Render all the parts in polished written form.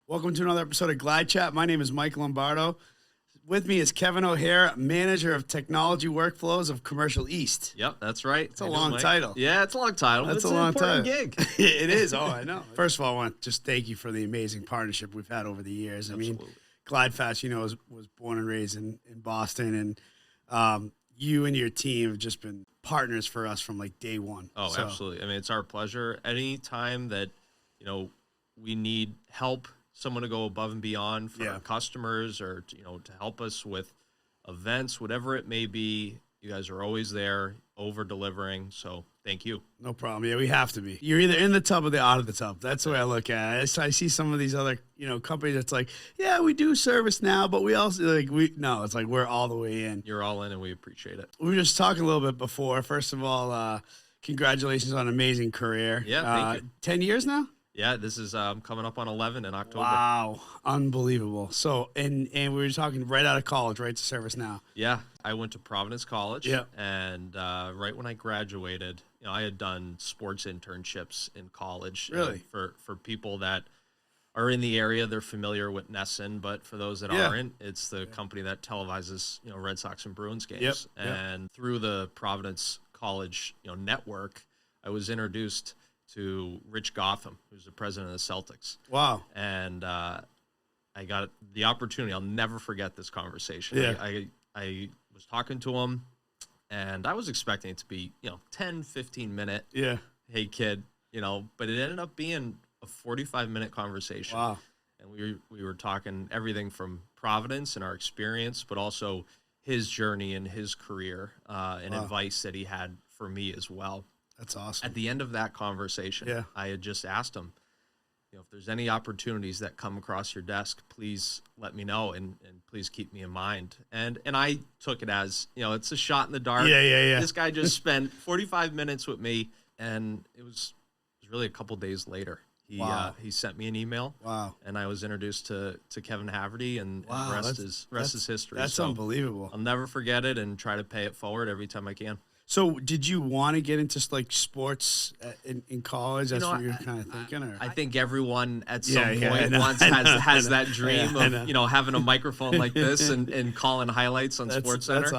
Welcome to another episode of GlideChat. My name is Mike Lombardo. With me is Kevin O'Hare, Manager of Technology Workflows of Commercial East. Yep, that's right. It's a long title. Yeah, it's a long title. That's it's a long an important title. gig. It is. Oh, I know. First of all, I want to just thank you for the amazing partnership we've had over the years. Absolutely. I mean, GlideFast, was born and raised in Boston, and you and your team have just been partners for us from like day one. Oh, absolutely. I mean, it's our pleasure. Anytime that, we need help, someone to go above and beyond for our customers or, to help us with events, whatever it may be, you guys are always there, over-delivering. So thank you. No problem. Yeah, we have to be. You're either in the tub or they're out of the tub. That's the way I look at it. I see some of these other, companies that's like, yeah, we do ServiceNow, but we also it's like we're all the way in. You're all in and we appreciate it. We were just talking a little bit before. First of all, congratulations on an amazing career. Yeah, thank you. 10 years now? Yeah, this is coming up on 11 in October. Wow, unbelievable. So, and we were talking right out of college, right, to ServiceNow. Yeah, I went to Providence College. Yeah. And right when I graduated, I had done sports internships in college. Really? For people that are in the area, they're familiar with Nesson, but for those that aren't, it's the company that televises, Red Sox and Bruins games. Yep. And through the Providence College, network, I was introduced to Rich Gotham, who's the president of the Celtics. Wow. And I got the opportunity. I'll never forget this conversation. Yeah. I was talking to him, and I was expecting it to be, 10, 15-minute, hey, kid, but it ended up being a 45-minute conversation. Wow. And we were talking everything from Providence and our experience, but also his journey and his career and advice that he had for me as well. That's awesome. At the end of that conversation, I had just asked him, if there's any opportunities that come across your desk, please let me know and please keep me in mind. And I took it as, it's a shot in the dark. Yeah. This guy just spent 45 minutes with me, and it was really a couple days later. He sent me an email. Wow. And I was introduced to Kevin Haverty, and the rest is history. That's unbelievable. I'll never forget it and try to pay it forward every time I can. So did you want to get into like sports in college? That's what you're kind of thinking? Or? I think everyone at some point once has that dream of, having a microphone like this and calling highlights on SportsCenter. That's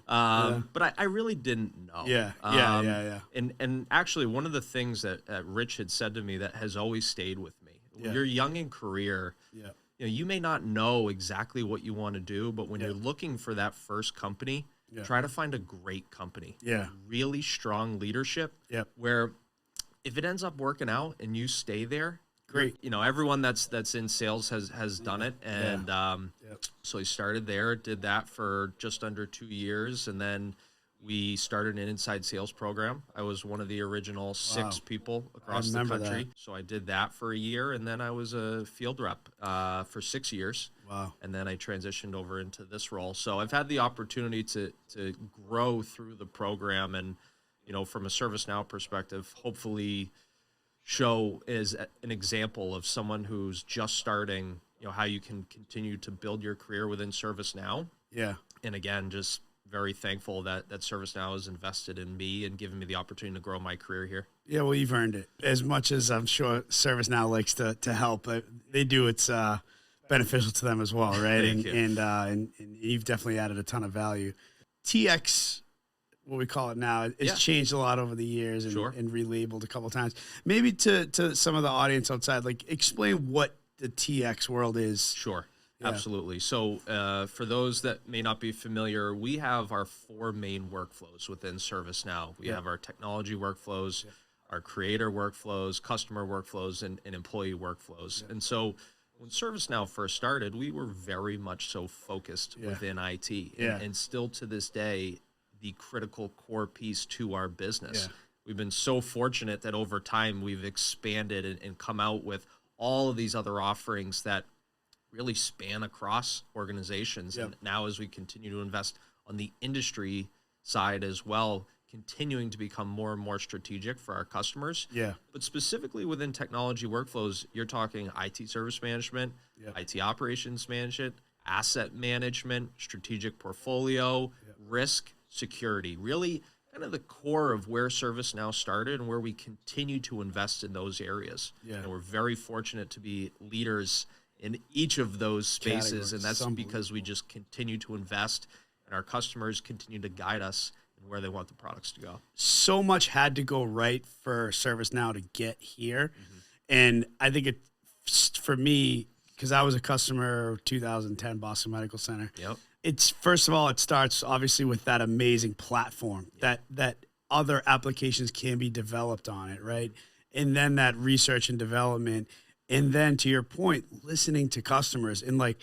awesome. But I really didn't know. Yeah. And actually, one of the things that Rich had said to me that has always stayed with me, when you're young in career, you may not know exactly what you want to do, but when you're looking for that first company, try to find a great company. Really strong leadership. Where if it ends up working out and you stay there, great. Everyone that's in sales has done it. And so I started there, did that for just under 2 years. And then we started an inside sales program. I was one of the original 6 people across the country. That. So I did that for a year. And then I was a field rep for 6 years. Wow. And then I transitioned over into this role. So I've had the opportunity to grow through the program and, from a ServiceNow perspective, hopefully show as an example of someone who's just starting, how you can continue to build your career within ServiceNow. Yeah. And again, just very thankful that ServiceNow has invested in me and given me the opportunity to grow my career here. Yeah, well, you've earned it. As much as I'm sure ServiceNow likes to help, they do. It's beneficial to them as well, right? and you've definitely added a ton of value. TX, what we call it now, it's changed a lot over the years and relabeled a couple of times. Maybe to some of the audience outside, like explain what the TX world is. Sure. Yeah. Absolutely. So for those that may not be familiar, we have our 4 main workflows within ServiceNow. We have our technology workflows, our creator workflows, customer workflows, and employee workflows. And so when ServiceNow first started, we were very much so focused within IT. And still to this day, the critical core piece to our business. We've been so fortunate that over time we've expanded and come out with all of these other offerings that really span across organizations. And now as we continue to invest on the industry side as well, continuing to become more and more strategic for our customers. But specifically within technology workflows, you're talking IT service management, IT operations management, asset management, strategic portfolio, risk, security. Really kind of the core of where ServiceNow started and where we continue to invest in those areas. And we're very fortunate to be leaders in each of those spaces. Categories. And that's because we just continue to invest and our customers continue to guide us in where they want the products to go. So much had to go right for ServiceNow to get here. And I think for me, because I was a customer of 2010 Boston Medical Center. Yep. It's first of all, it starts obviously with that amazing platform that other applications can be developed on it, right? And then that research and development. And then to your point, listening to customers, and like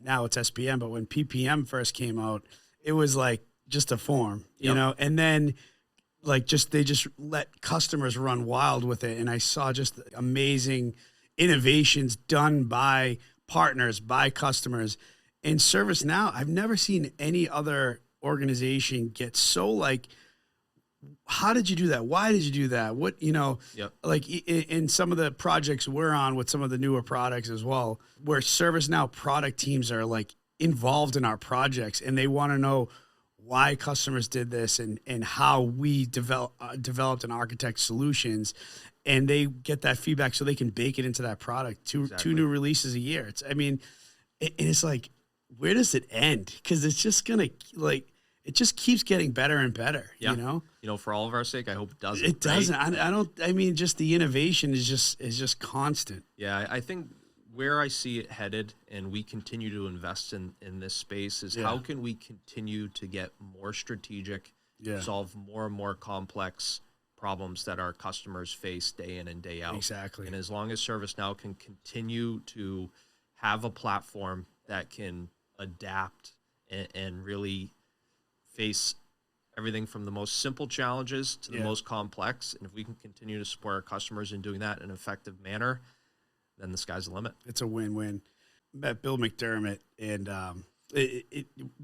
now it's SPM, but when PPM first came out, it was like just a form, you know, and then like they just let customers run wild with it. And I saw just amazing innovations done by partners, by customers. In ServiceNow, I've never seen any other organization get so like, how did you do that? Why did you do that? What, you know, like in some of the projects we're on with some of the newer products as well, where ServiceNow product teams are like involved in our projects and they want to know why customers did this and how we developed and architect solutions, and they get that feedback so they can bake it into that product. Two new releases a year. It's like, where does it end? Because it's just gonna it just keeps getting better and better. You know, for all of our sake, I hope it doesn't. It doesn't. I don't. I mean, just the innovation is just constant. Yeah, I think where I see it headed, and we continue to invest in this space, is how can we continue to get more strategic, solve more and more complex problems that our customers face day in and day out. Exactly. And as long as ServiceNow can continue to have a platform that can adapt and really face everything from the most simple challenges to the most complex, and if we can continue to support our customers in doing that in an effective manner, then the sky's the limit. It's a win-win. Met Bill McDermott, and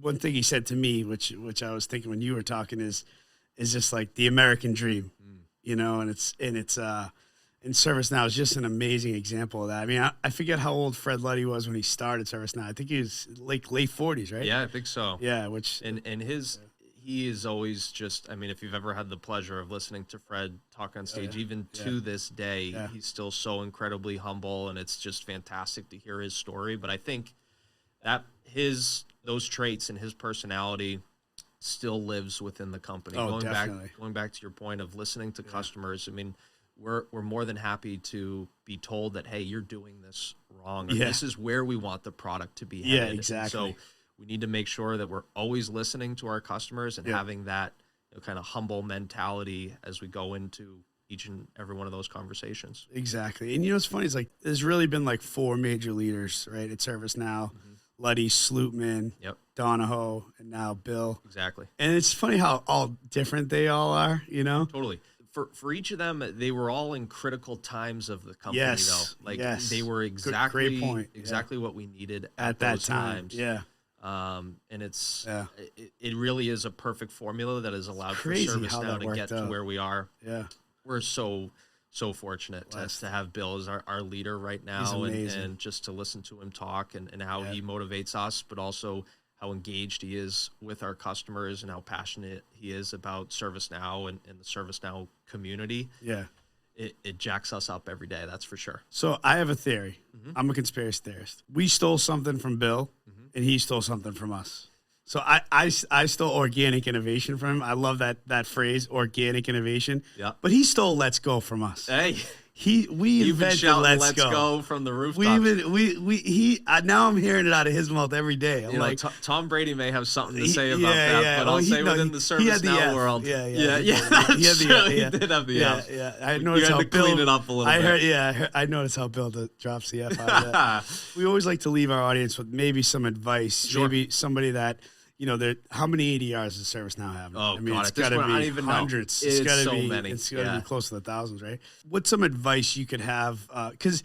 one thing he said to me, which I was thinking when you were talking, is just like the American dream, you know, and ServiceNow is just an amazing example of that. I mean, I forget how old Fred Luddy was when he started ServiceNow. I think he was late 40s, right? Yeah, I think so. Yeah, he is always just, I mean, if you've ever had the pleasure of listening to Fred talk on stage, even to this day, he's still so incredibly humble, and it's just fantastic to hear his story. But I think that those traits and his personality still lives within the company. Oh, Going back to your point of listening to customers, I mean, we're more than happy to be told that, hey, you're doing this wrong, or this is where we want the product to be headed. Yeah, exactly. So we need to make sure that we're always listening to our customers and having that kind of humble mentality as we go into each and every one of those conversations. Exactly. And you know what's funny is like there's really been like 4 major leaders, right, at ServiceNow. Luddy, Slootman, Donahoe, and now Bill. Exactly. And it's funny how all different they all are, you know? Totally. For each of them, they were all in critical times of the company, though. Like they were exactly what we needed at that time. Yeah. And it really is a perfect formula that has allowed for ServiceNow to get to where we are. Yeah. We're so fortunate to have Bill as our leader right now, and just to listen to him talk and how he motivates us, but also how engaged he is with our customers and how passionate he is about ServiceNow and the ServiceNow community. Yeah. It jacks us up every day, that's for sure. So I have a theory. I'm a conspiracy theorist. We stole something from Bill, and he stole something from us. So I stole organic innovation from him. I love that phrase, organic innovation. Yeah. But he stole "Let's Go" from us. Hey, we invented "Let's Go" from the rooftop. Now I'm hearing it out of his mouth every day. I'm like, Tom Brady may have something to say about that, but I'll say within the ServiceNow world, he did have the F. Yeah. I noticed how Bill clean it up a little bit. I noticed how Bill drops the F out of that. We always like to leave our audience with maybe some advice, maybe somebody that. You know, how many ADRs does ServiceNow have? Oh, I mean, God, it's got to be hundreds. It's got to be many. It's got to be close to the thousands, right? What's some advice you could have? Because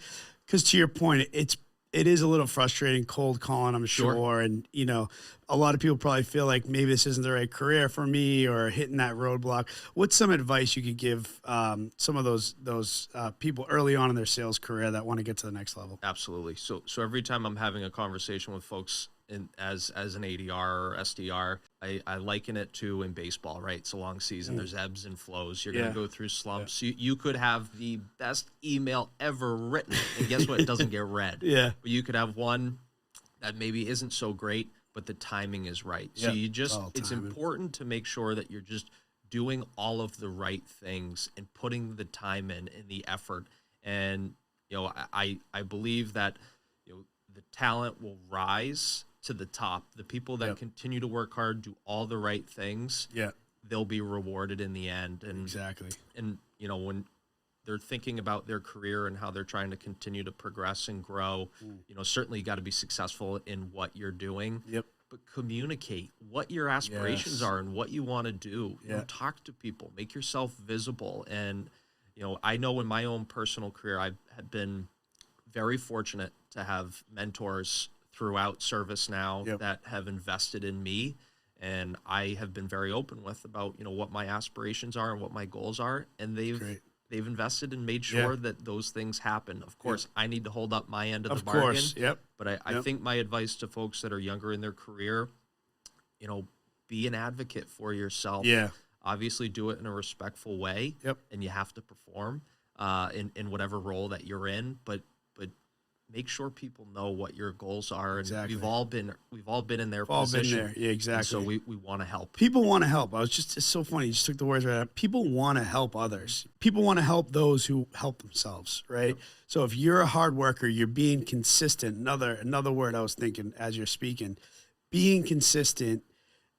to your point, it is a little frustrating cold calling, I'm sure. And, you know, a lot of people probably feel like maybe this isn't the right career for me or hitting that roadblock. What's some advice you could give some of those people early on in their sales career that want to get to the next level? Absolutely. So every time I'm having a conversation with folks as an ADR or SDR, I liken it to in baseball, right? It's a long season. There's ebbs and flows. You're going to go through slumps. You could have the best email ever written, and guess what? It doesn't get read. But you could have one that maybe isn't so great, but the timing is right. So it's important to make sure that you're just doing all of the right things and putting the time in and the effort. And, I believe that, the talent will rise to the top. The people that continue to work hard, do all the right things, they'll be rewarded in the end. And And, when they're thinking about their career and how they're trying to continue to progress and grow, certainly you got to be successful in what you're doing. But communicate what your aspirations are and what you want to do. Talk to people, make yourself visible. And, I know in my own personal career, I've been very fortunate to have mentors throughout ServiceNow that have invested in me. And I have been very open with about, what my aspirations are and what my goals are. And they've invested and made sure that those things happen. Of course, I need to hold up my end of the bargain. But I think my advice to folks that are younger in their career, be an advocate for yourself. Obviously do it in a respectful way. And you have to perform in whatever role that you're in. But make sure people know what your goals are. And we've all been in their position. Been there. Yeah, exactly. And so we want to help. People want to help. It's so funny. You just took the words right out. People want to help others. People want to help those who help themselves, right? So if you're a hard worker, you're being consistent. Another word I was thinking as you're speaking, being consistent.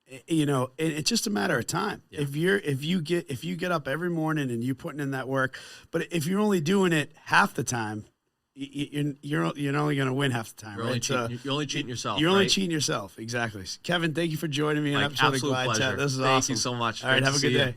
It's just a matter of time. If you get up every morning and you're putting in that work, but if you're only doing it half the time, you're only going to win half the time. You're only cheating yourself. You're only cheating yourself. Exactly. Kevin, thank you for joining me on an episode of GlideChat. This is awesome. Thank you so much. All right, have a good day.